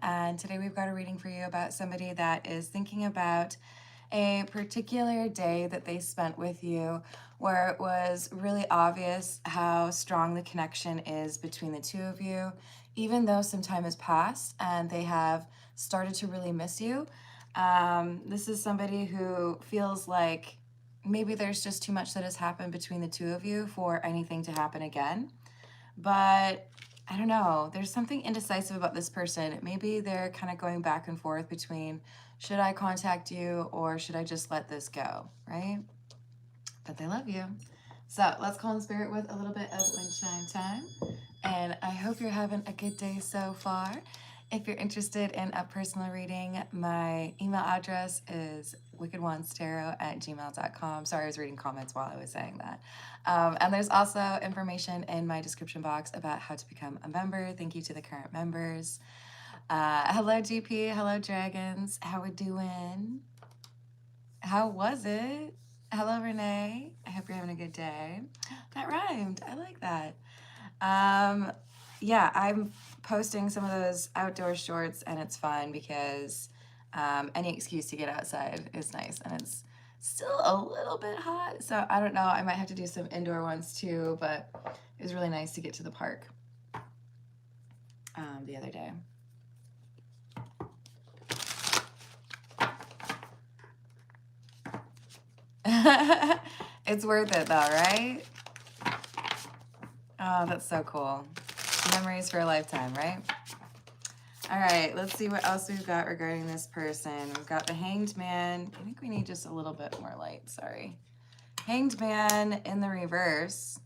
and today we've got a reading for you about somebody that is thinking about a particular day that they spent with you where it was really obvious how strong the connection is between the two of you, even though some time has passed and they have started to really miss you. This is somebody who feels like maybe there's just too much that has happened between the two of you for anything to happen again. But I don't know, there's something indecisive about this person. Maybe they're kind of going back and forth between, should I contact you or should I just let this go, right? But they love you. So let's call in spirit with a little bit of windchime time. And I hope you're having a good day so far. If you're interested in a personal reading, my email address is wickedwandstarot@gmail.com. Sorry, I was reading comments while I was saying that. And there's also information in my description box about how to become a member. Thank you to the current members. Hello, GP. Hello, dragons. How we doing? How was it? Hello, Renee. I hope you're having a good day. That rhymed. I like that. Yeah, I'm posting some of those outdoor shorts, and it's fun because any excuse to get outside is nice, and it's still a little bit hot, so I don't know. I might have to do some indoor ones too, but it was really nice to get to the park the other day. It's worth it though, right? Oh, that's so cool. Memories for a lifetime, right? All right, let's see what else we've got regarding this person. We've got the Hanged Man. I think we need just a little bit more light, sorry. Hanged Man in the reverse.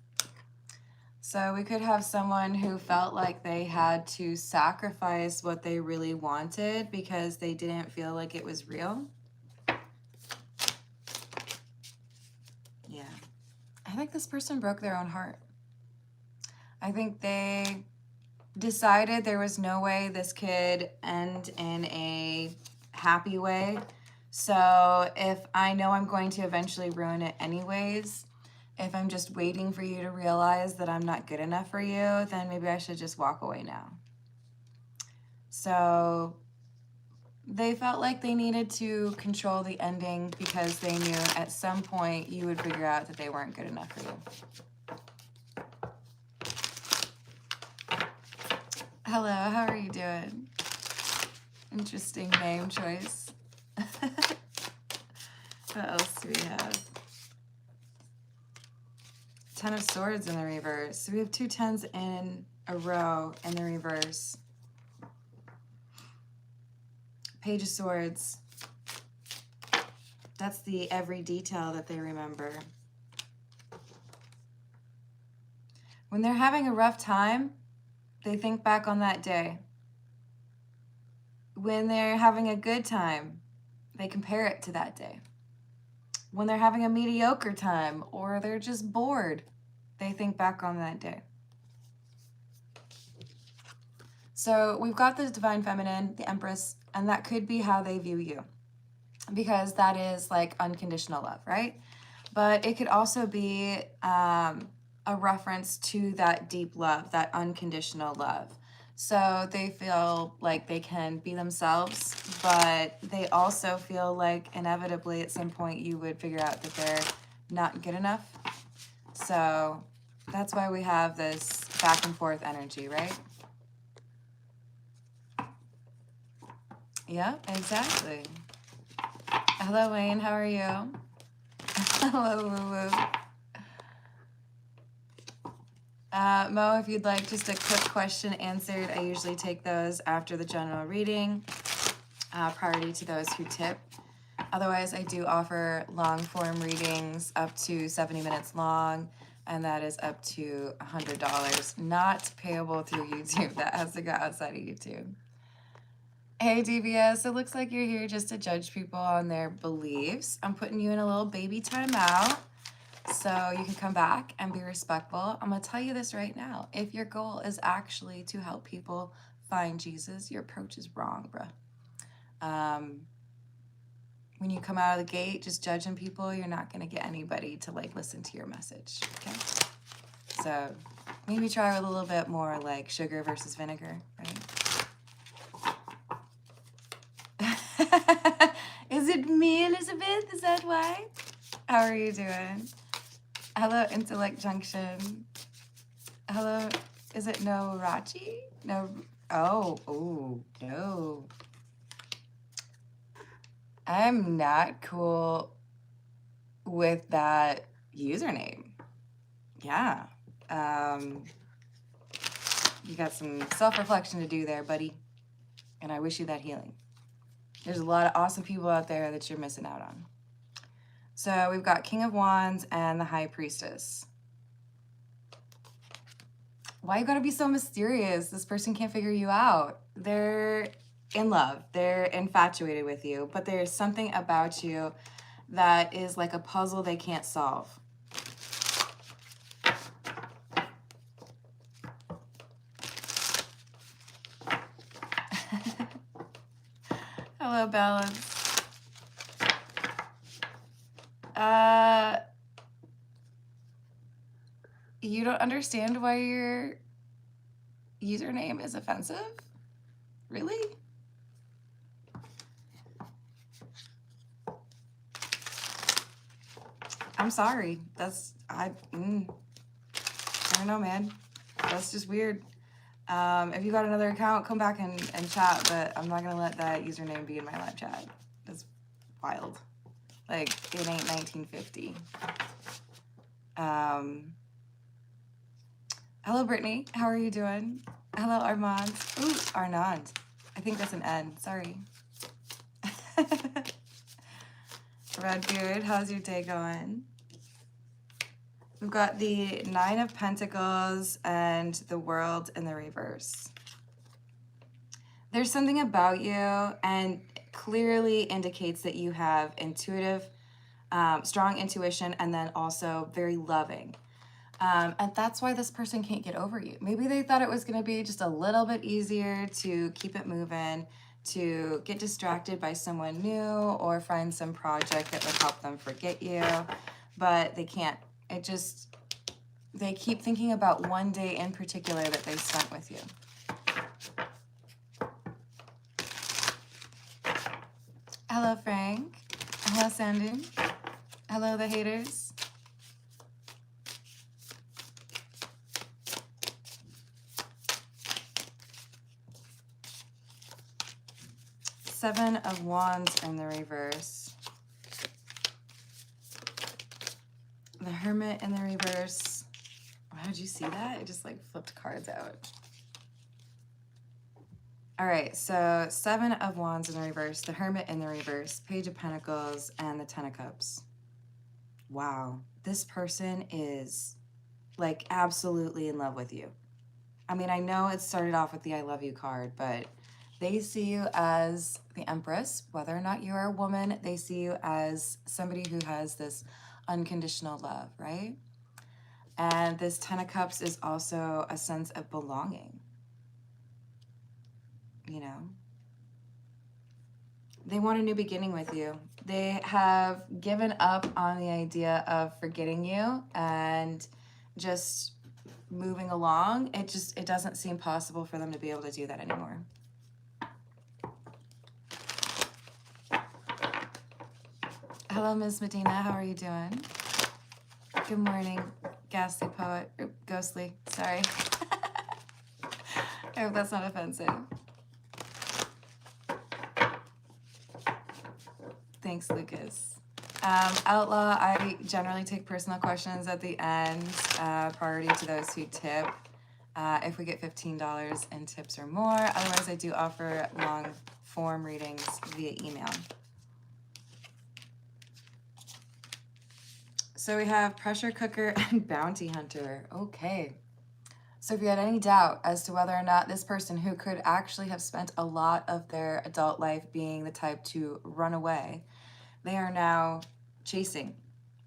So we could have someone who felt like they had to sacrifice what they really wanted because they didn't feel like it was real. Yeah. I think this person broke their own heart. I think they decided there was no way this could end in a happy way. So if I know I'm going to eventually ruin it anyways, if I'm just waiting for you to realize that I'm not good enough for you, then maybe I should just walk away now. So they felt like they needed to control the ending because they knew at some point you would figure out that they weren't good enough for you. Hello, how are you doing? Interesting name choice. What else do we have? Ten of Swords in the reverse. So we have 2 10s in a row in the reverse. Page of Swords. That's the every detail that they remember. When they're having a rough time, they think back on that day. When they're having a good time, they compare it to that day. When they're having a mediocre time or they're just bored, they think back on that day. So we've got the Divine Feminine, the Empress, and that could be how they view you because that is like unconditional love, right? But it could also be a reference to that deep love, that unconditional love. So they feel like they can be themselves, but they also feel like inevitably at some point you would figure out that they're not good enough. So that's why we have this back and forth energy, right? Yeah, exactly. Hello, Wayne. How are you? Hello, Woo Woo. Mo, if you'd like just a quick question answered, I usually take those after the general reading, priority to those who tip. Otherwise, I do offer long form readings up to 70 minutes long, and that is up to $100, not payable through YouTube. That has to go outside of YouTube. Hey, DBS, it looks like you're here just to judge people on their beliefs. I'm putting you in a little baby timeout so you can come back and be respectful. I'm going to tell you this right now. If your goal is actually to help people find Jesus, your approach is wrong, bruh. When you come out of the gate just judging people, you're not going to get anybody to like listen to your message, okay? So maybe try with a little bit more like sugar versus vinegar, right? Is it me, Elizabeth? Is that why? How are you doing? Hello, Intellect Junction. Hello, is it no Rachi? No, oh, no. I'm not cool with that username. Yeah. You got some self-reflection to do there, buddy. And I wish you that healing. There's a lot of awesome people out there that you're missing out on. So we've got King of Wands and the High Priestess. Why you gotta be so mysterious? This person can't figure you out. They're in love. They're infatuated with you, but there's something about you that is like a puzzle they can't solve. Hello, Balance. You don't understand why your username is offensive? Really? I'm sorry. I don't know, man. That's just weird. If you got another account, come back and chat, but I'm not gonna let that username be in my live chat. That's wild. Like, it ain't 1950. Hello, Brittany. How are you doing? Hello, Armand. Ooh, Arnand. I think that's an N. Sorry. Redbeard, how's your day going? We've got the Nine of Pentacles and the World in the reverse. There's something about you and clearly indicates that you have intuitive, strong intuition, and then also very loving. And that's why this person can't get over you. Maybe they thought it was going to be just a little bit easier to keep it moving, to get distracted by someone new or find some project that would help them forget you, but they can't. They keep thinking about one day in particular that they spent with you. Hello, Frank. Hello, Sandu. Hello, the haters. Seven of Wands in the reverse. The Hermit in the reverse. Wow, did you see that? It just like flipped cards out. All right, so Seven of Wands in the reverse, the Hermit in the reverse, Page of Pentacles, and the Ten of Cups. Wow, this person is like absolutely in love with you. I mean, I know it started off with the I love you card, but they see you as the Empress. Whether or not you're a woman, they see you as somebody who has this unconditional love, right? And this Ten of Cups is also a sense of belonging. You know? They want a new beginning with you. They have given up on the idea of forgetting you and just moving along. It doesn't seem possible for them to be able to do that anymore. Hello, Ms. Medina. How are you doing? Good morning, Ghastly Poet. Ghostly. Sorry. I hope that's not offensive. Thanks, Lucas. Outlaw, I generally take personal questions at the end. Priority to those who tip. If we get $15 in tips or more. Otherwise, I do offer long form readings via email. So we have Pressure Cooker and Bounty Hunter. Okay. So if you had any doubt as to whether or not this person who could actually have spent a lot of their adult life being the type to run away, they are now chasing.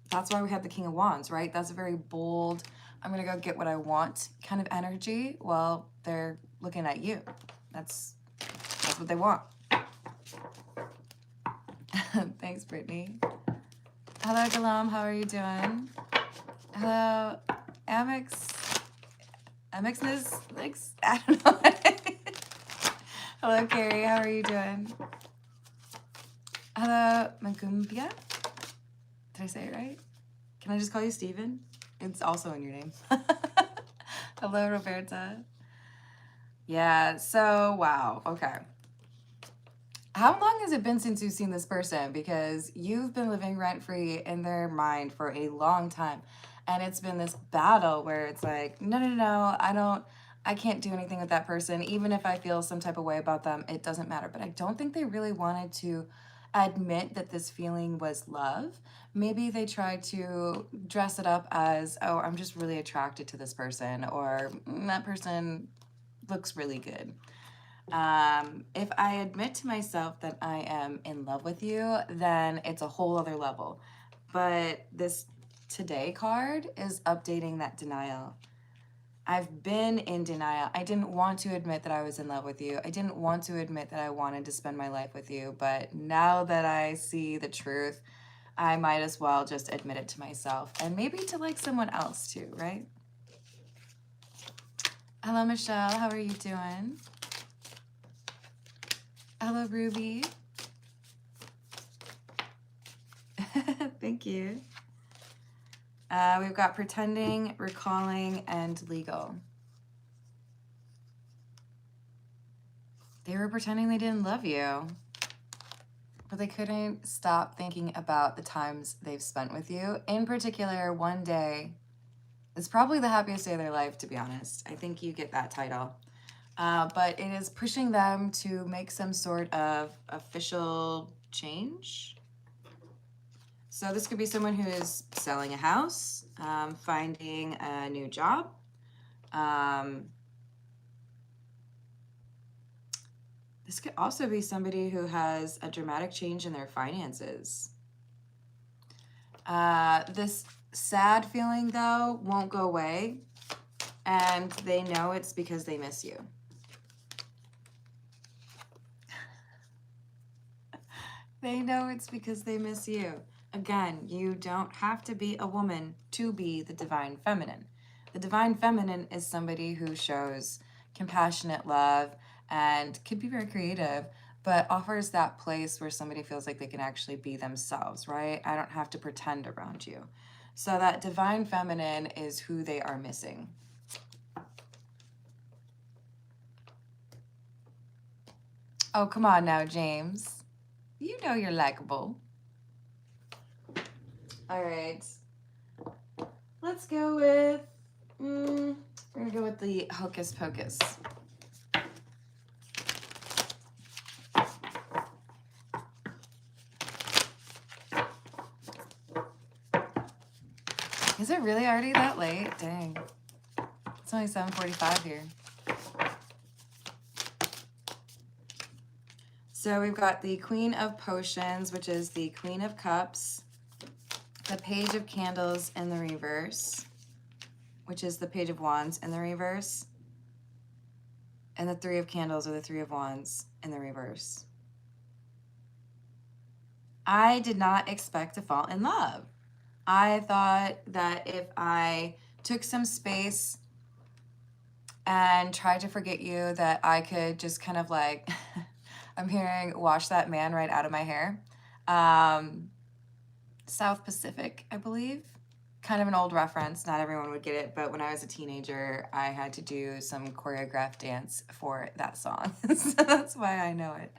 That's why we have the King of Wands, right? That's a very bold, I'm going to go get what I want kind of energy. Well, they're looking at you. That's what they want. Thanks, Brittany. Hello, Galam. How are you doing? Hello, Amex. Amexness? I don't know. Hello, Carrie. How are you doing? Hello, Magumbia. Did I say it right? Can I just call you Steven? It's also in your name. Hello, Roberta. Yeah, so wow, okay. How long has it been since you've seen this person? Because you've been living rent-free in their mind for a long time. And it's been this battle where it's like, no, I can't do anything with that person. Even if I feel some type of way about them, it doesn't matter. But I don't think they really wanted to admit that this feeling was love. Maybe they tried to dress it up as, oh, I'm just really attracted to this person, or that person looks really good. If I admit to myself that I am in love with you, then it's a whole other level. But this today card is updating that denial. I've been in denial. I didn't want to admit that I was in love with you. I didn't want to admit that I wanted to spend my life with you. But now that I see the truth, I might as well just admit it to myself, and maybe to like someone else too, right? Hello, Michelle. How are you doing? Hello, Ruby. Thank you. We've got pretending, recalling, and legal. They were pretending they didn't love you, but they couldn't stop thinking about the times they've spent with you. In particular, one day, it's probably the happiest day of their life, to be honest. I think you get that title. But it is pushing them to make some sort of official change. So this could be someone who is selling a house, finding a new job. This could also be somebody who has a dramatic change in their finances. This sad feeling, though, won't go away, and they know it's because they miss you. They know it's because they miss you. Again, you don't have to be a woman to be the divine feminine. The divine feminine is somebody who shows compassionate love and could be very creative, but offers that place where somebody feels like they can actually be themselves, right? I don't have to pretend around you. So that divine feminine is who they are missing. Oh, come on now, James. You know you're likable. All right. Let's go with, we're gonna go with the Hocus Pocus. Is it really already that late? Dang. It's only 7:45 here. So we've got the Queen of Potions, which is the Queen of Cups, the Page of Candles in the reverse, which is the Page of Wands in the reverse, and the Three of Candles or the Three of Wands in the reverse. I did not expect to fall in love. I thought that if I took some space and tried to forget you, that I could just kind of like, I'm hearing wash that man right out of my hair. South Pacific, I believe. Kind of an old reference. Not everyone would get it, but when I was a teenager, I had to do some choreographed dance for that song. So that's why I know it.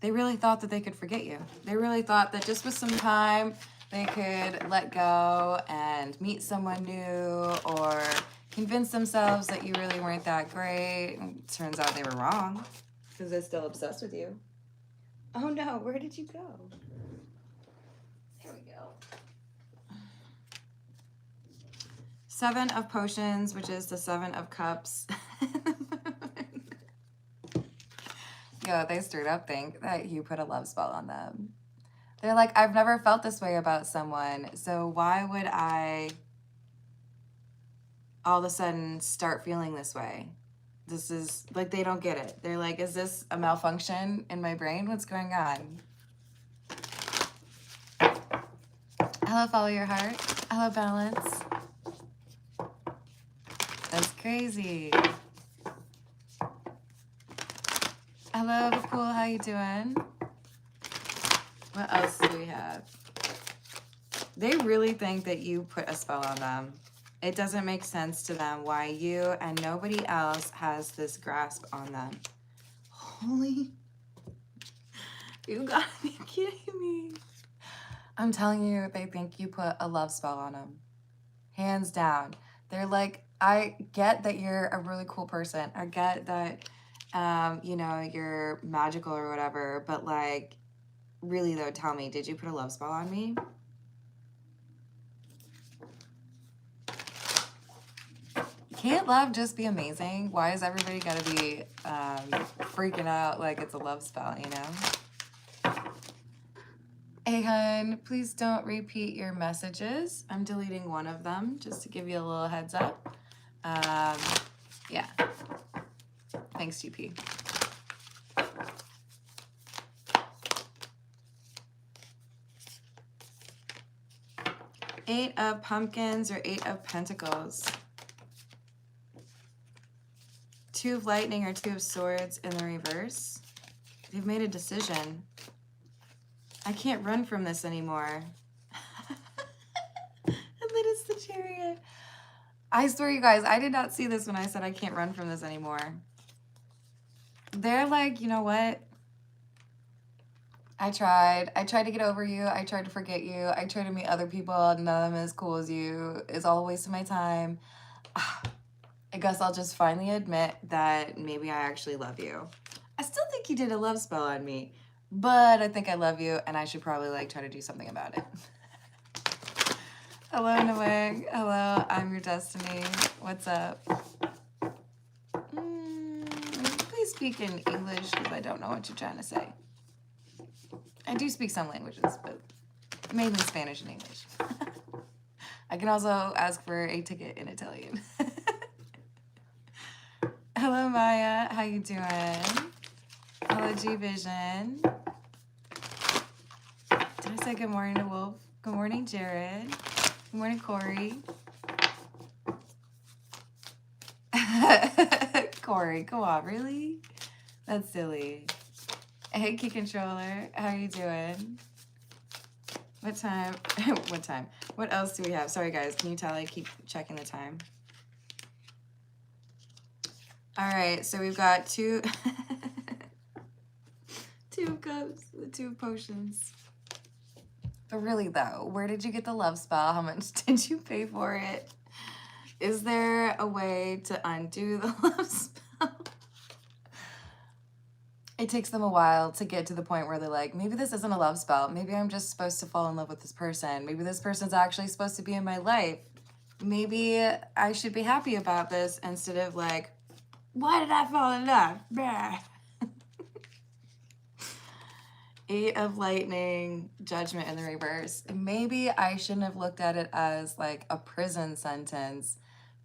They really thought that they could forget you. They really thought that just with some time, they could let go and meet someone new or convince themselves that you really weren't that great. And turns out they were wrong because they're still obsessed with you. Oh no, where did you go? Here we go. Seven of Potions, which is the Seven of Cups. Yo, they straight up think that you put a love spell on them. They're like, I've never felt this way about someone, so why would I all of a sudden start feeling this way? This is, like, they don't get it. They're like, is this a malfunction in my brain? What's going on? Hello, Follow Your Heart. Hello, Balance. That's crazy. Hello, the pool. How you doing? What else do we have? They really think that you put a spell on them. It doesn't make sense to them why you and nobody else has this grasp on them. Holy, you gotta be kidding me. I'm telling you, they think you put a love spell on them. Hands down. They're like, I get that you're a really cool person. I get that, you know, you're magical or whatever, but like, really though, tell me, did you put a love spell on me? Can't love just be amazing? Why is everybody gotta be freaking out like it's a love spell, you know? Hey, hun, please don't repeat your messages. I'm deleting one of them just to give you a little heads up. Yeah. Thanks, GP. Eight of Pumpkins or Eight of Pentacles. Two of Lightning or Two of Swords in the reverse. They've made a decision. I can't run from this anymore. And then it's the Chariot. I swear, you guys, I did not see this when I said I can't run from this anymore. They're like, you know what? I tried to get over you. I tried to forget you. I tried to meet other people. None of them as cool as you. It's all a waste of my time. I guess I'll just finally admit that maybe I actually love you. I still think you did a love spell on me, but I think I love you and I should probably like try to do something about it. Hello, Naweg. Hello, I'm your destiny. What's up? Please speak in English because I don't know what you're trying to say. I do speak some languages, but mainly Spanish and English. I can also ask for a ticket in Italian. Hello, Maya. How you doing? Hello, G-Vision. Did I say good morning to Wolf? Good morning, Jared. Good morning, Corey. Corey, go on, really? That's silly. Hey, Key Controller. How you doing? What time? What time? What else do we have? Sorry, guys. Can you tell I keep checking the time? All right, so we've got two cups, the two potions. But really though, where did you get the love spell? How much did you pay for it? Is there a way to undo the love spell? It takes them a while to get to the point where they're like, maybe this isn't a love spell. Maybe I'm just supposed to fall in love with this person. Maybe this person's actually supposed to be in my life. Maybe I should be happy about this instead of like, why did I fall in love? Bah. Eight of Lightning, Judgment in the reverse. Maybe I shouldn't have looked at it as like a prison sentence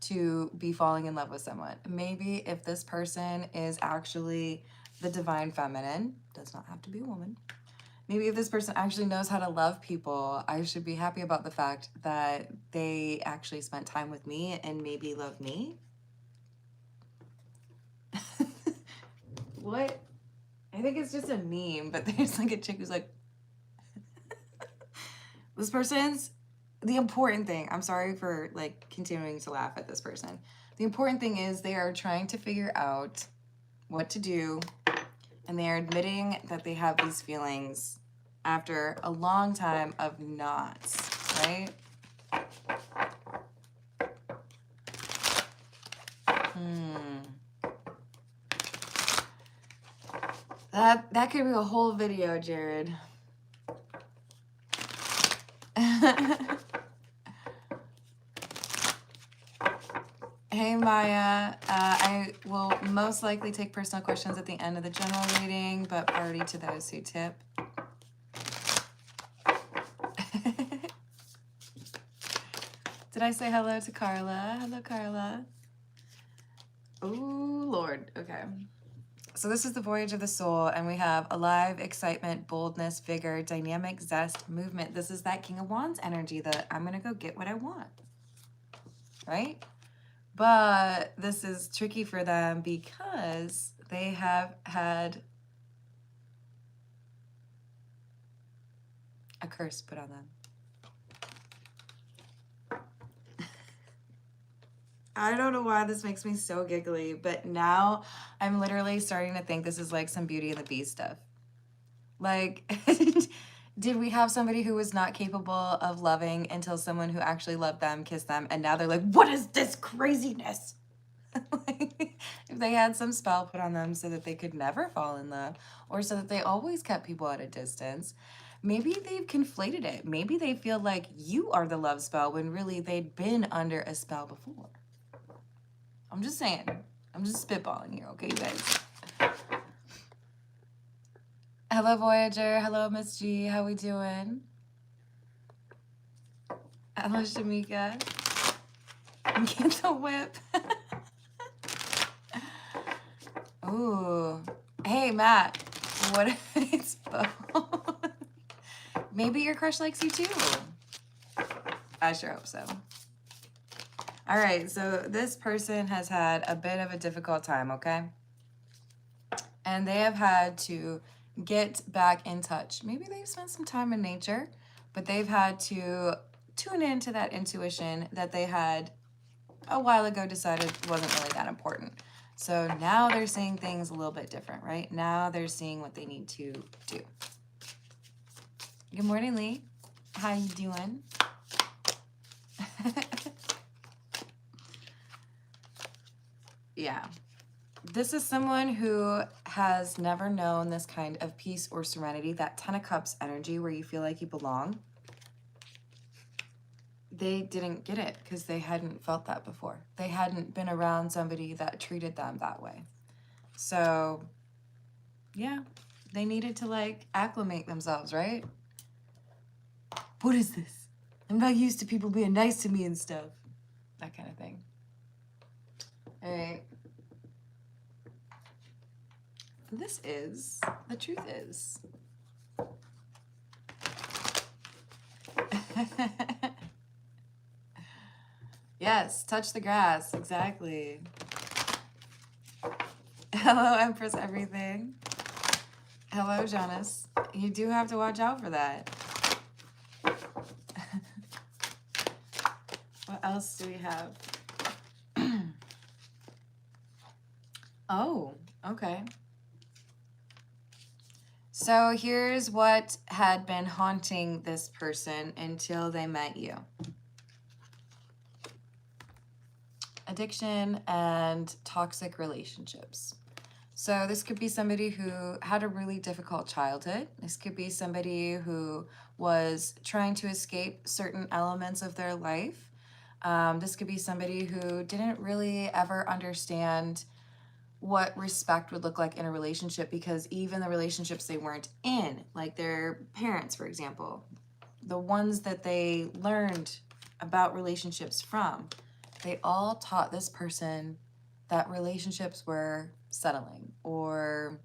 to be falling in love with someone. Maybe if this person is actually the divine feminine, does not have to be a woman. Maybe if this person actually knows how to love people, I should be happy about the fact that they actually spent time with me and maybe love me. What? I think it's just a meme, but there's like a chick who's like, this person's, the important thing, I'm sorry for like continuing to laugh at this person. The important thing is they are trying to figure out what to do, and they are admitting that they have these feelings after a long time of nots, right? That could be a whole video, Jared. Hey, Maya. I will most likely take personal questions at the end of the general reading, but priority to those who tip. Did I say hello to Carla? Hello, Carla. Oh, Lord. Okay. So this is the Voyage of the Soul, and we have alive, excitement, boldness, vigor, dynamic, zest, movement. This is that King of Wands energy that I'm going to go get what I want, right? But this is tricky for them because they have had a curse put on them. I don't know why this makes me so giggly, but now I'm literally starting to think this is like some Beauty and the Beast stuff. Like, did we have somebody who was not capable of loving until someone who actually loved them kissed them, and now they're like, what is this craziness? Like, if they had some spell put on them so that they could never fall in love, or so that they always kept people at a distance, maybe they've conflated it. Maybe they feel like you are the love spell when really they'd been under a spell before. I'm just saying. I'm just spitballing here, okay, you guys? Hello, Voyager. Hello, Miss G. How we doing? Hello, Shamika. Get the whip. Ooh. Hey, Matt. What if it's both? Maybe your crush likes you too. I sure hope so. All right, so this person has had a bit of a difficult time, okay? And they have had to get back in touch. Maybe they've spent some time in nature, but they've had to tune into that intuition that they had a while ago decided wasn't really that important. So now they're seeing things a little bit different, right? Now they're seeing what they need to do. Good morning, Lee. How you doing? Yeah. This is someone who has never known this kind of peace or serenity, that 10 of Cups energy where you feel like you belong. They didn't get it because they hadn't felt that before. They hadn't been around somebody that treated them that way. So, yeah, they needed to like acclimate themselves, right? What is this? I'm not used to people being nice to me and stuff. That kind of thing. All right. This is, the truth is. Yes, touch the grass, exactly. Hello, Empress Everything. Hello, Jonas. You do have to watch out for that. What else do we have? Oh, okay. So here's what had been haunting this person until they met you. Addiction and toxic relationships. So this could be somebody who had a really difficult childhood. This could be somebody who was trying to escape certain elements of their life. This could be somebody who didn't really ever understand what respect would look like in a relationship, because even the relationships they weren't in, like their parents, for example, the ones that they learned about relationships from, they all taught this person that relationships were settling or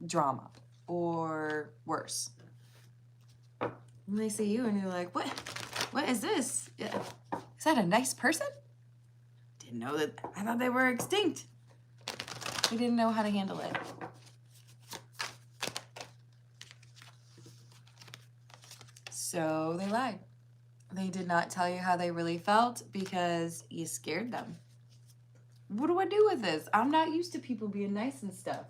drama or worse. And they see you and you're like, what is this? Is that a nice person? Didn't know that. I thought they were extinct. They didn't know how to handle it. So they lied. They did not tell you how they really felt because you scared them. What do I do with this? I'm not used to people being nice and stuff.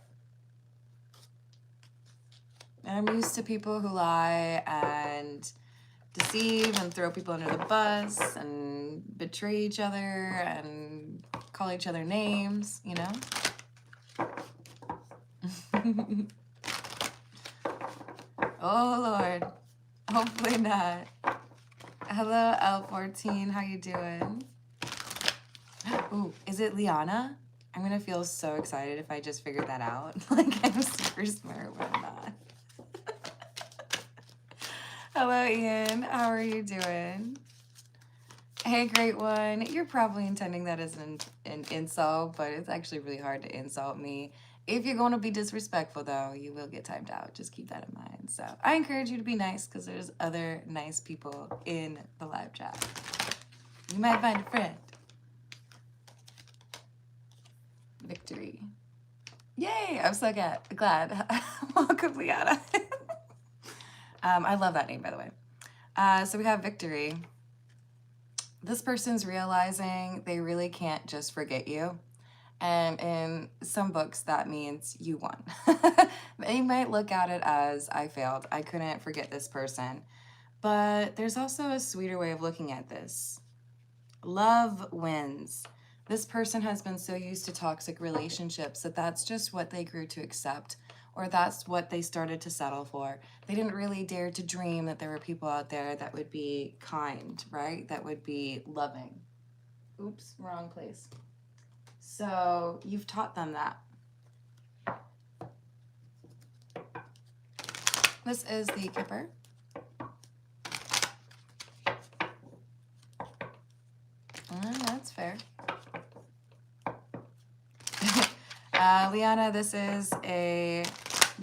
And I'm used to people who lie and deceive and throw people under the bus and betray each other and call each other names, you know? Oh, Lord. Hopefully not. Hello, L14. How you doing? Ooh, is it Liana? I'm going to feel so excited if I just figured that out. Like, I'm super smart when I'm not. Hello, Ian. How are you doing? Hey, great one. You're probably intending that as an insult, but it's actually really hard to insult me. If you're going to be disrespectful, though, you will get timed out. Just keep that in mind. So I encourage you to be nice because there's other nice people in the live chat. You might find a friend. Victory. Yay! I'm so glad. Welcome, Liana. I love that name, by the way. So we have victory. This person's realizing they really can't just forget you. And in some books, that means you won. They might look at it as, I failed. I couldn't forget this person. But there's also a sweeter way of looking at this. Love wins. This person has been so used to toxic relationships that that's just what they grew to accept, or that's what they started to settle for. They didn't really dare to dream that there were people out there that would be kind, right? That would be loving. Oops, wrong place. So you've taught them that. This is the Kipper. That's fair. Liana, this is a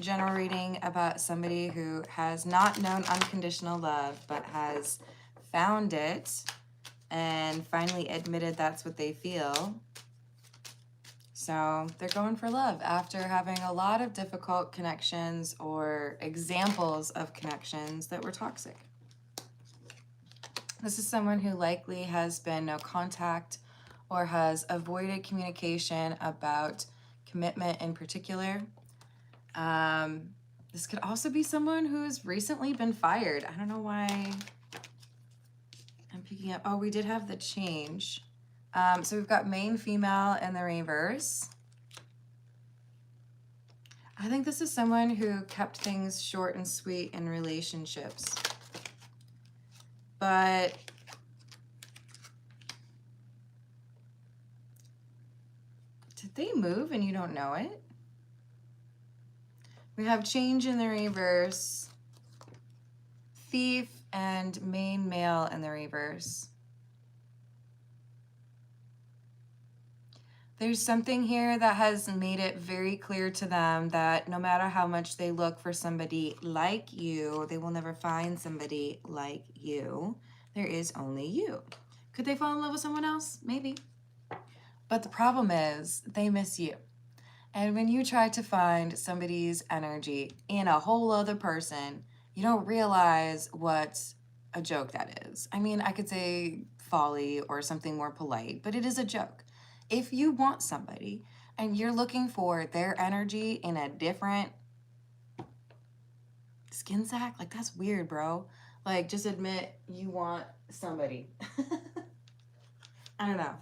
general reading about somebody who has not known unconditional love, but has found it and finally admitted that's what they feel. So they're going for love after having a lot of difficult connections or examples of connections that were toxic. This is someone who likely has been no contact or has avoided communication about commitment in particular. This could also be someone who's recently been fired. I don't know why I'm picking up. Oh, we did have the change. So we've got main female in the reverse. I think this is someone who kept things short and sweet in relationships. But did they move and you don't know it? We have change in the reverse, thief, and main male in the reverse. There's something here that has made it very clear to them that no matter how much they look for somebody like you, they will never find somebody like you. There is only you. Could they fall in love with someone else? Maybe. But the problem is they miss you. And when you try to find somebody's energy in a whole other person, you don't realize what a joke that is. I mean, I could say folly or something more polite, but it is a joke. If you want somebody and you're looking for their energy in a different skin sack, like that's weird, bro. Like just admit you want somebody. I don't know.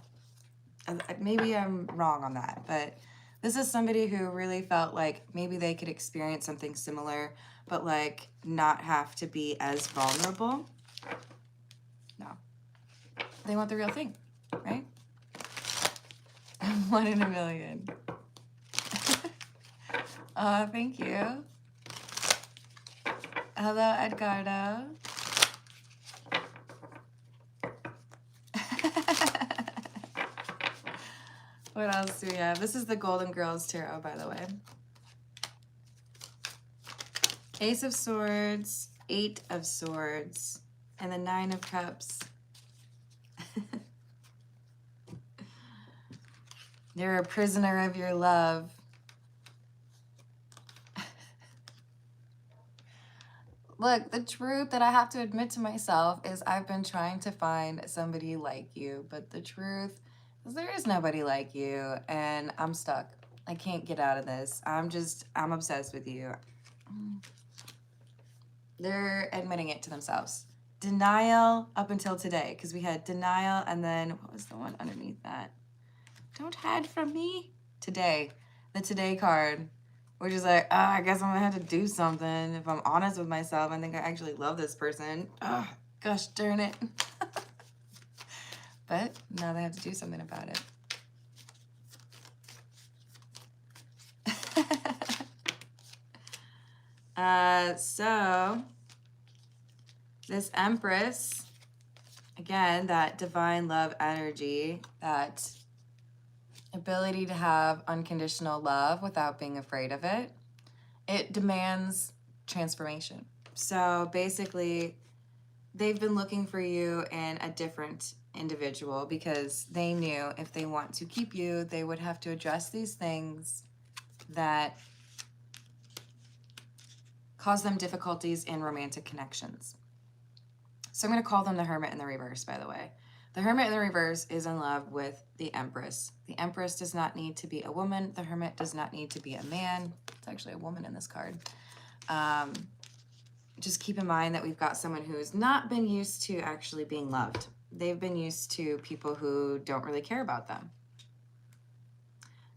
Maybe I'm wrong on that, but this is somebody who really felt like maybe they could experience something similar, but like not have to be as vulnerable. No. They want the real thing, right? 1 in a million. Thank you. Hello, Edgardo. What else do we have? This is the Golden Girls Tarot, by the way. Ace of Swords, 8 of Swords, and the 9 of Cups. You're a prisoner of your love. Look, the truth that I have to admit to myself is I've been trying to find somebody like you, but the truth is there is nobody like you, and I'm stuck. I can't get out of this. I'm obsessed with you. They're admitting it to themselves. Denial up until today, because we had denial, and then what was the one underneath that? Don't hide from me. Today, the today card, which is like, oh, I guess I'm gonna have to do something. If I'm honest with myself, I think I actually love this person. Oh, gosh darn it. But now they have to do something about it. So this Empress, again, that divine love energy, that ability to have unconditional love without being afraid of it, it demands transformation. So basically, they've been looking for you in a different individual because they knew if they want to keep you, they would have to address these things that cause them difficulties in romantic connections. So I'm going to call them the Hermit in the reverse, by the way. The Hermit in the reverse is in love with the Empress. The Empress does not need to be a woman. The Hermit does not need to be a man. It's actually a woman in this card. Just keep in mind that we've got someone who's not been used to actually being loved. They've been used to people who don't really care about them.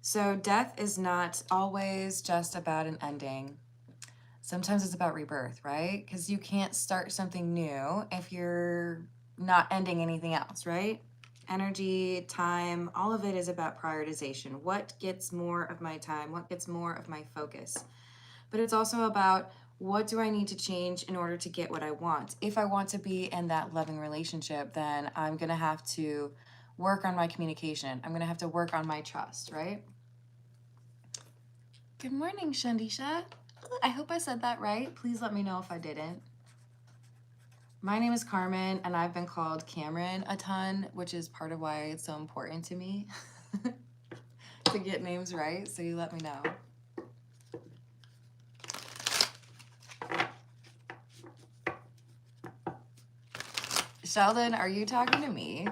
So death is not always just about an ending. Sometimes it's about rebirth, right? Because you can't start something new if you're not ending anything else, right? Energy, time, all of it is about prioritization. What gets more of my time? What gets more of my focus? But it's also about, what do I need to change in order to get what I want? If I want to be in that loving relationship, then I'm going to have to work on my communication. I'm going to have to work on my trust, right? Good morning, Shandisha. I hope I said that right. Please let me know if I didn't. My name is Carmen, and I've been called Cameron a ton, which is part of why it's so important to me to get names right, so you let me know. Sheldon, are you talking to me?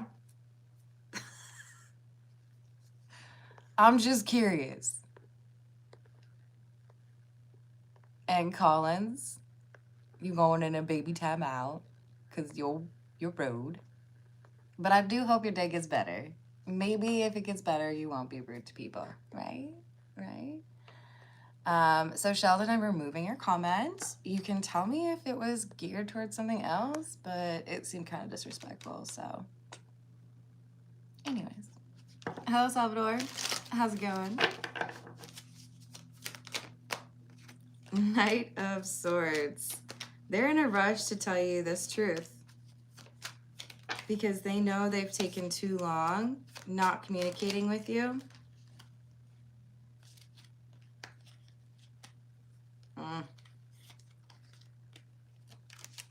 I'm just curious. And Collins, you going in a baby time out because you're rude. But I do hope your day gets better. Maybe if it gets better, you won't be rude to people, right? Right? So Sheldon, I'm removing your comment. You can tell me if it was geared towards something else, but it seemed kind of disrespectful, so. Anyways. Hello, Salvador. How's it going? Knight of Swords. They're in a rush to tell you this truth because they know they've taken too long not communicating with you.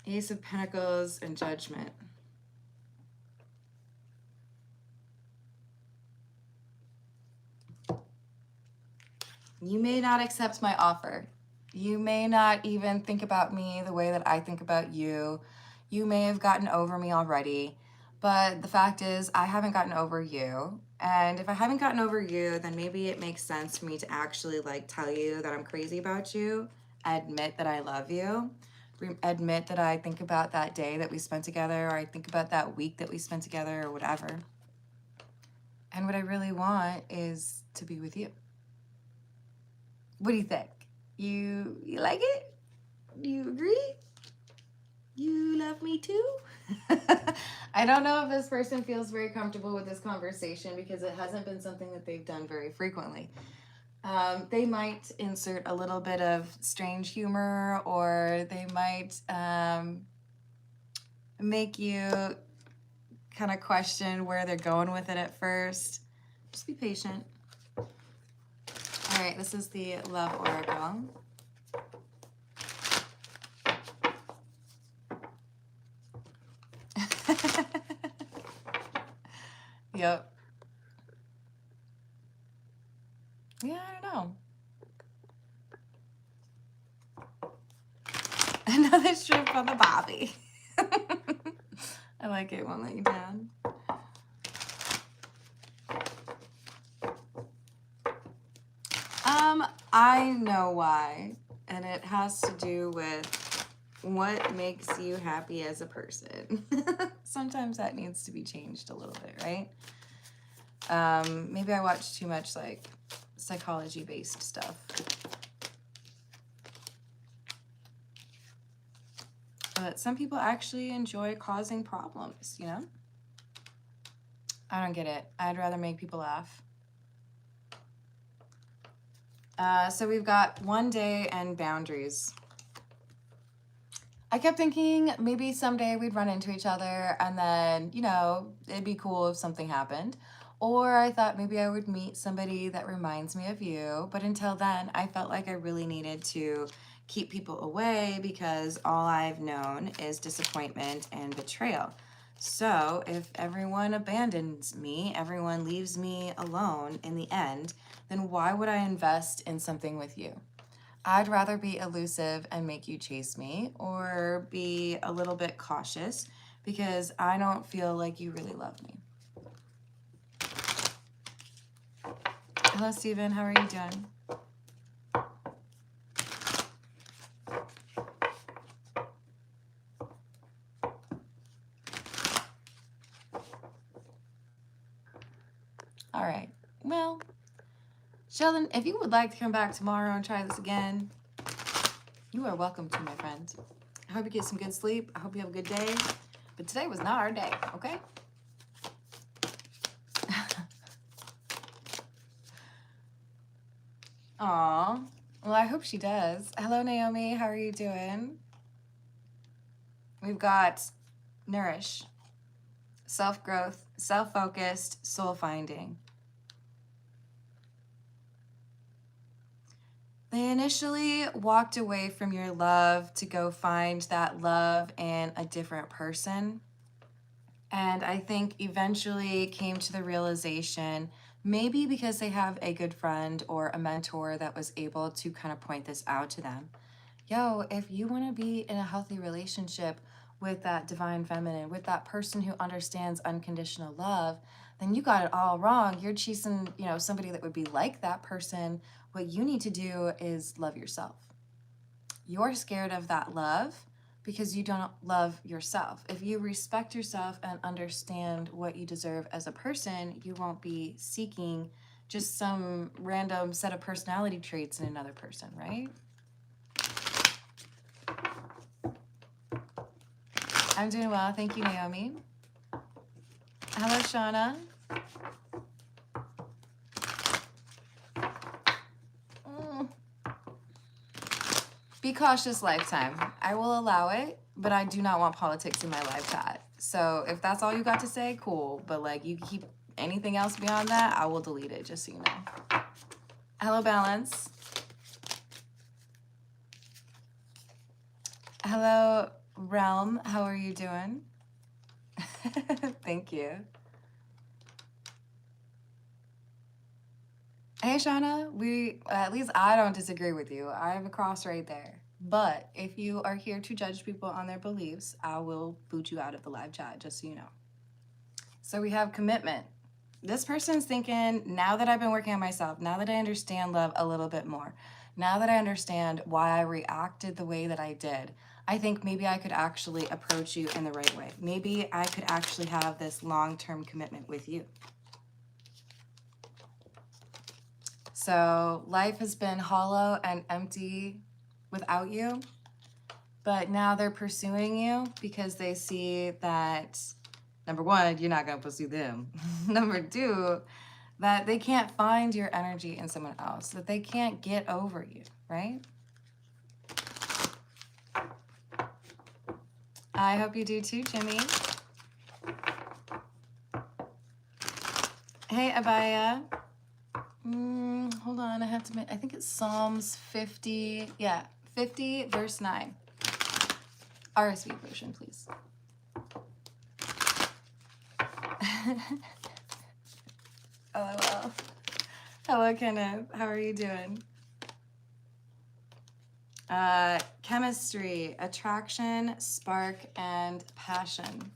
Ace of Pentacles and Judgment. You may not accept my offer. You may not even think about me the way that I think about you. You may have gotten over me already, but the fact is I haven't gotten over you. And if I haven't gotten over you, then maybe it makes sense for me to actually tell you that I'm crazy about you, admit that I love you, admit that I think about that day that we spent together, or I think about that week that we spent together, or whatever. And what I really want is to be with you. What do you think? You like it? Do you agree? You love me too? I don't know if this person feels very comfortable with this conversation because it hasn't been something that they've done very frequently. They might insert a little bit of strange humor, or they might make you kind of question where they're going with it at first. Just be patient. All right, this is the Love Oracle. Yep. Yeah, I don't know. Another strip on the Bobby. I like it, won't let you down. I know why, and it has to do with what makes you happy as a person. Sometimes that needs to be changed a little bit, right? Maybe I watch too much psychology-based stuff. But some people actually enjoy causing problems, you know? I don't get it. I'd rather make people laugh. So we've got one day and boundaries. I kept thinking maybe someday we'd run into each other and then, it'd be cool if something happened. Or I thought maybe I would meet somebody that reminds me of you. But until then, I felt like I really needed to keep people away because all I've known is disappointment and betrayal. So if everyone abandons me, everyone leaves me alone in the end, then why would I invest in something with you? I'd rather be elusive and make you chase me, or be a little bit cautious, because I don't feel like you really love me. Hello, Steven. How are you doing? All right. Well, Sheldon, if you would like to come back tomorrow and try this again, you are welcome to, my friend. I hope you get some good sleep. I hope you have a good day. But today was not our day, okay? Aw. Well, I hope she does. Hello, Naomi. How are you doing? We've got nourish, self-growth, self-focused, soul-finding. They initially walked away from your love to go find that love in a different person. And I think eventually came to the realization, maybe because they have a good friend or a mentor that was able to kind of point this out to them. Yo, if you want to be in a healthy relationship with that divine feminine, with that person who understands unconditional love, then you got it all wrong. You're chasing, somebody that would be like that person. What you need to do is love yourself. You're scared of that love because you don't love yourself. If you respect yourself and understand what you deserve as a person, you won't be seeking just some random set of personality traits in another person, right? I'm doing well. Thank you, Naomi. Hello, Shauna. Be cautious, Lifetime. I will allow it, but I do not want politics in my live chat. So if that's all you got to say, cool. But like, you keep anything else beyond that, I will delete it, just so you know. Hello, Balance. Hello, Realm. How are you doing? Thank you. Hey, Shauna, at least I don't disagree with you. I have a cross right there. But if you are here to judge people on their beliefs, I will boot you out of the live chat, just so you know. So we have commitment. This person's thinking, now that I've been working on myself, now that I understand love a little bit more, now that I understand why I reacted the way that I did, I think maybe I could actually approach you in the right way. Maybe I could actually have this long-term commitment with you. So life has been hollow and empty without you, but now they're pursuing you because they see that, number one, you're not going to pursue them. Number two, that they can't find your energy in someone else, that they can't get over you, right? I hope you do too, Jimmy. Hey, Abaya. Hold on, I think it's Psalms 50. Yeah, 50 verse 9. RSV version, please. LOL. Hello, Kenneth. How are you doing? Chemistry, attraction, spark, and passion.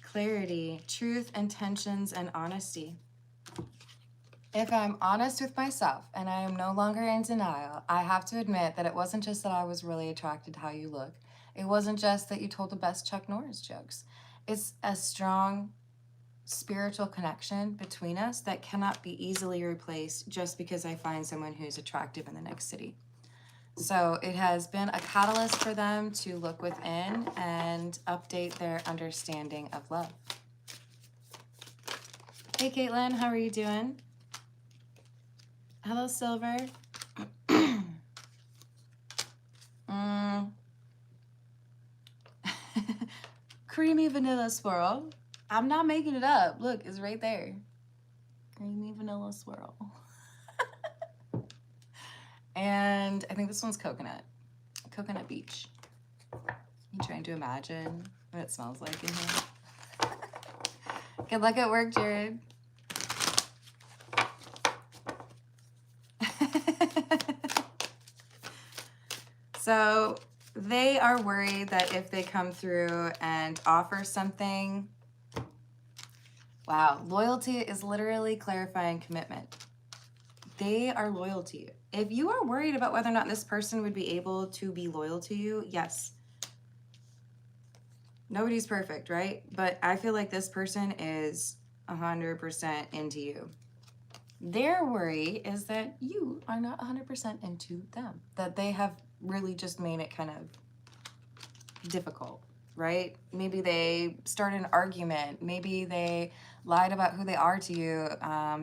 Clarity, truth, intentions, and honesty. If I'm honest with myself and I am no longer in denial, I have to admit that it wasn't just that I was really attracted to how you look. It wasn't just that you told the best Chuck Norris jokes. It's a strong spiritual connection between us that cannot be easily replaced just because I find someone who's attractive in the next city. So it has been a catalyst for them to look within and update their understanding of love. Hey, Caitlin, how are you doing? Hello, Silver. Creamy vanilla swirl. I'm not making it up. Look, it's right there. Creamy vanilla swirl. And I think this one's coconut. Coconut beach. You trying to imagine what it smells like in here? Good luck at work, Jared. So they are worried that if they come through and offer something, wow, loyalty is literally clarifying commitment. They are loyal to you. If you are worried about whether or not this person would be able to be loyal to you, yes. Nobody's perfect, right? But I feel like this person is 100% into you. Their worry is that you are not 100% into them, that they have really just made it kind of difficult, right? Maybe they started an argument. Maybe they lied about who they are to you.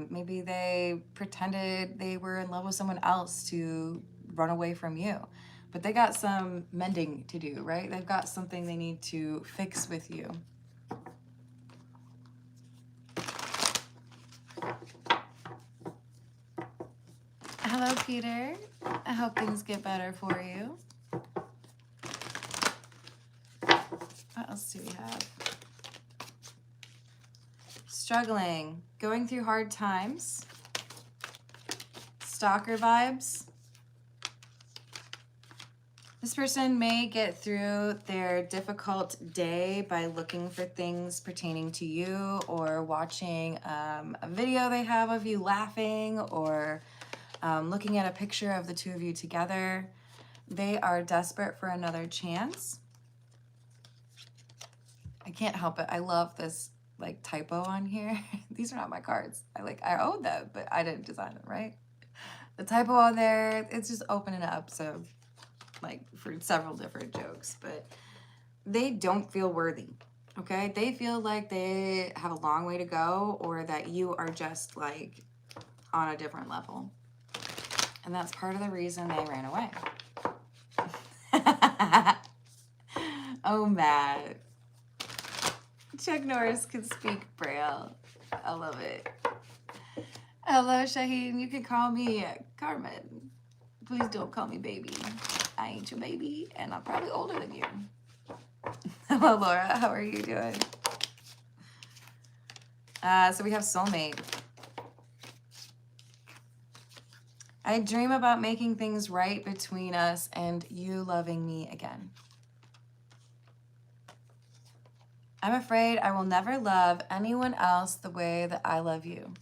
Maybe they pretended they were in love with someone else to run away from you. But they got some mending to do, right? They've got something they need to fix with you. Hello, Peter. I hope things get better for you. What else do we have? Struggling, going through hard times, stalker vibes. This person may get through their difficult day by looking for things pertaining to you, or watching a video they have of you laughing, or looking at a picture of the two of you together. They are desperate for another chance. I can't help it. I love this like typo on here. These are not my cards. I own them, but I didn't design them, right? The typo on there, it's just opening up. So like for several different jokes, but they don't feel worthy. Okay. They feel like they have a long way to go, or that you are just like on a different level. And that's part of the reason they ran away. Oh, Matt. Chuck Norris can speak Braille. I love it. Hello, Shaheen. You can call me Carmen. Please don't call me baby. I ain't your baby, and I'm probably older than you. Hello, Laura. How are you doing? So we have soulmate. I dream about making things right between us and you loving me again. I'm afraid I will never love anyone else the way that I love you.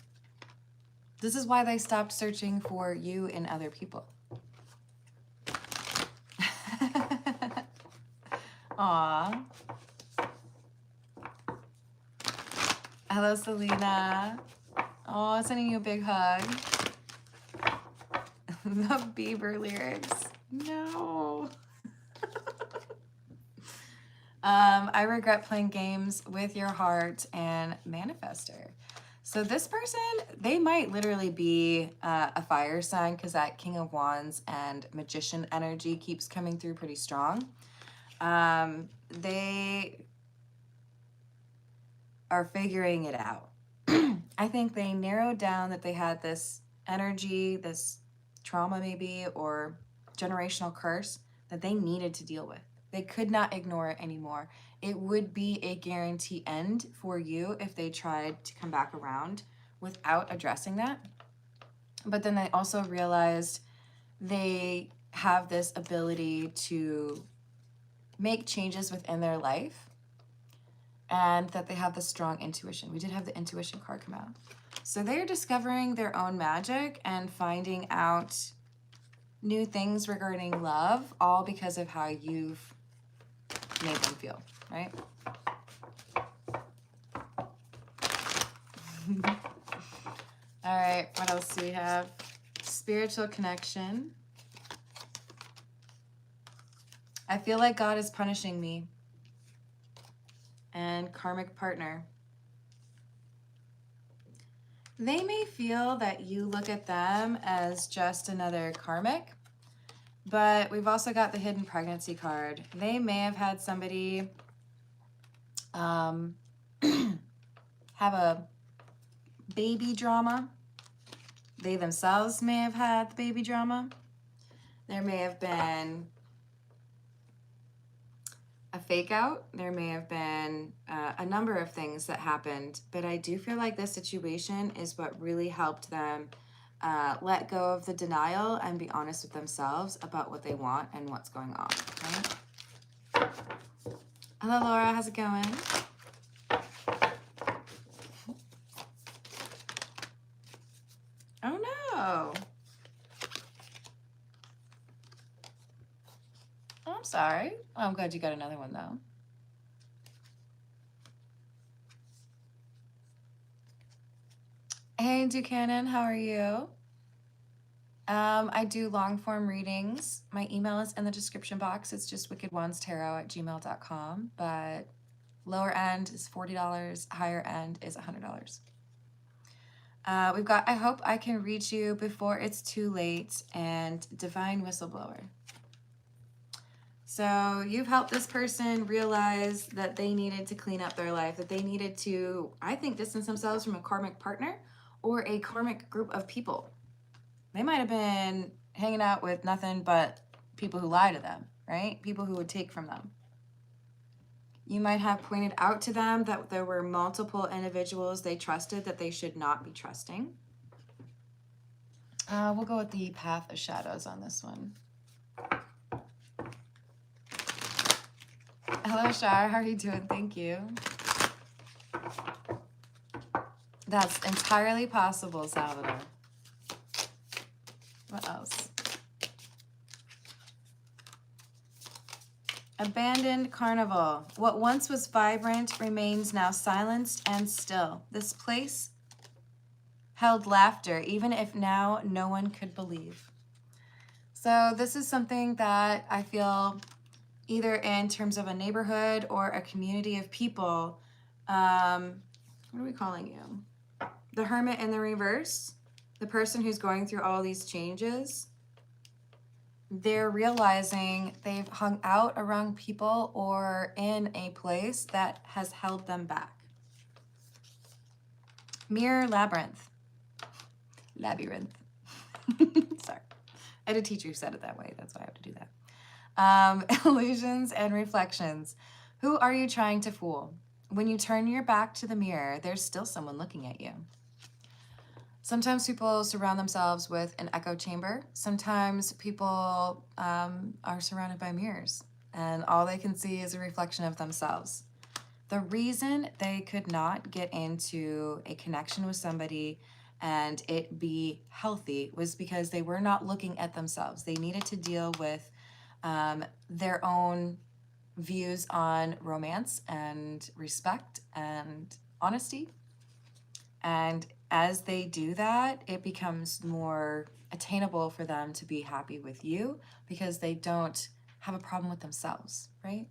This is why they stopped searching for you in other people. Aw. Hello, Selena. Oh, sending you a big hug. The Bieber lyrics. No. I regret playing games with your heart and manifester. So this person, they might literally be a fire sign, because that King of Wands and Magician energy keeps coming through pretty strong. They are figuring it out. I think they narrowed down that they had this energy, this trauma maybe, or generational curse that they needed to deal with. They could not ignore it anymore. It would be a guarantee end for you if they tried to come back around without addressing that. But then they also realized they have this ability to make changes within their life, and that they have the strong intuition. We did have the intuition card come out. So they're discovering their own magic and finding out new things regarding love, all because of how you've made them feel, right? All right, what else do we have? Spiritual connection. I feel like God is punishing me. And karmic partner. They may feel that you look at them as just another karmic, but we've also got the hidden pregnancy card. They may have had somebody have a baby drama. They themselves may have had the baby drama. There may have been a fake out. There may have been a number of things that happened, but I do feel like this situation is what really helped them let go of the denial and be honest with themselves about what they want and what's going on, right? Hello, Laura. How's it going? Oh, no. Oh, I'm sorry. Well, I'm glad you got another one, though. Hey, Buchanan, how are you? I do long form readings. My email is in the description box. It's just wickedwandstarot@gmail.com, but lower end is $40, higher end is $100. We've got I Hope I Can Reach You Before It's Too Late and Divine Whistleblower. So you've helped this person realize that they needed to clean up their life, that they needed to, I think, distance themselves from a karmic partner or a karmic group of people. They might have been hanging out with nothing but people who lie to them, right? People who would take from them. You might have pointed out to them that there were multiple individuals they trusted that they should not be trusting. We'll go with the Path of Shadows on this one. Hello, Shar. How are you doing? Thank you. That's entirely possible, Salvador. What else? Abandoned carnival. What once was vibrant remains now silenced and still. This place held laughter, even if now no one could believe. So this is something that I feel either in terms of a neighborhood or a community of people. What are we calling you? The Hermit in the reverse. The person who's going through all these changes. They're realizing they've hung out around people or in a place that has held them back. Mirror Labyrinth. Labyrinth. Sorry. I had a teacher who said it that way. That's why I have to do that. Illusions and reflections. Who are you trying to fool? When you turn your back to the mirror, there's still someone looking at you. Sometimes people surround themselves with an echo chamber. Sometimes people are surrounded by mirrors, and all they can see is a reflection of themselves. The reason they could not get into a connection with somebody and it be healthy was because they were not looking at themselves. They needed to deal with their own views on romance and respect and honesty. And as they do that, it becomes more attainable for them to be happy with you because they don't have a problem with themselves, right?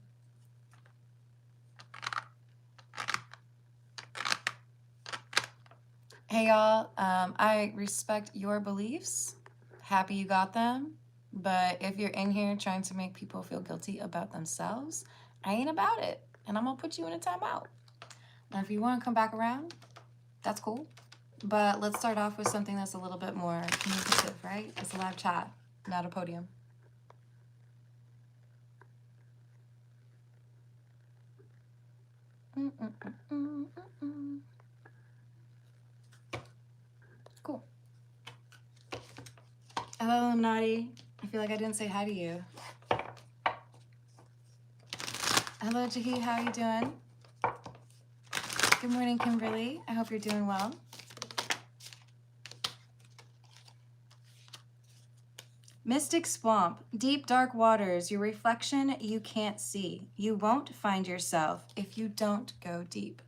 Hey y'all, I respect your beliefs. Happy you got them. But if you're in here trying to make people feel guilty about themselves, I ain't about it. And I'm gonna put you in a timeout. Now, if you wanna come back around, that's cool. But let's start off with something that's a little bit more communicative, right? It's a live chat, not a podium. Cool. Hello, Illuminati. I feel like I didn't say hi to you. Hello, Jahi. How are you doing? Good morning, Kimberly. I hope you're doing well. Mystic Swamp, deep dark waters, your reflection you can't see. You won't find yourself if you don't go deep.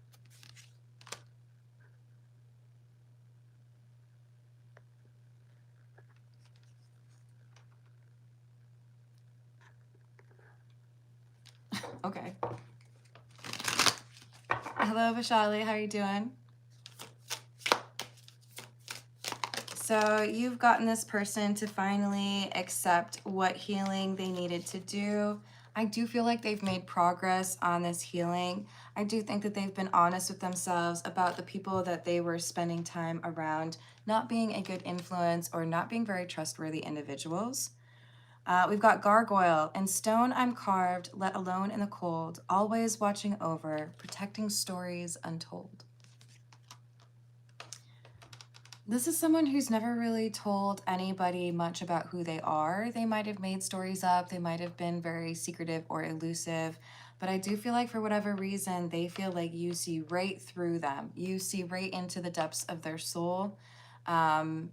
Okay. Hello, Vishali. How are you doing? So you've gotten this person to finally accept what healing they needed to do. I do feel like they've made progress on this healing. I do think that they've been honest with themselves about the people that they were spending time around not being a good influence or not being very trustworthy individuals. We've got Gargoyle. In stone I'm carved, let alone in the cold, always watching over, protecting stories untold. This is someone who's never really told anybody much about who they are. They might have made stories up, they might have been very secretive or elusive, but I do feel like for whatever reason, they feel like you see right through them. You see right into the depths of their soul. And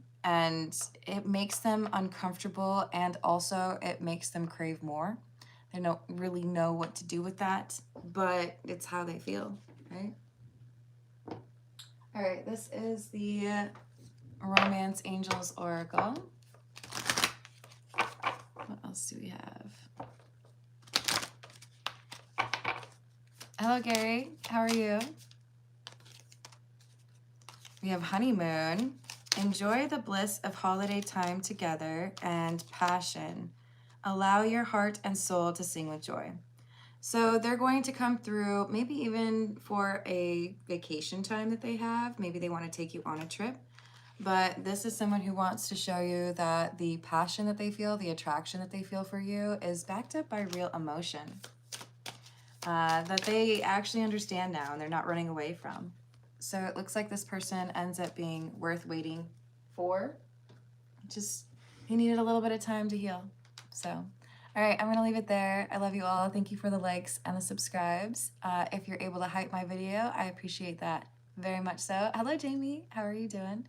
it makes them uncomfortable, and also it makes them crave more. They don't really know what to do with that, but it's how they feel, right? All right, this is the Romance Angels Oracle. What else do we have? Hello, Gary. How are you? We have honeymoon. Enjoy the bliss of holiday time together and passion. Allow your heart and soul to sing with joy. So they're going to come through, maybe even for a vacation time that they have. Maybe they want to take you on a trip. But this is someone who wants to show you that the passion that they feel, the attraction that they feel for you is backed up by real emotion. That they actually understand now and they're not running away from. So it looks like this person ends up being worth waiting for. Just, he needed a little bit of time to heal. So, all right, I'm going to leave it there. I love you all. Thank you for the likes and the subscribes. If you're able to hype my video, I appreciate that very much so. Hello, Jamie. How are you doing?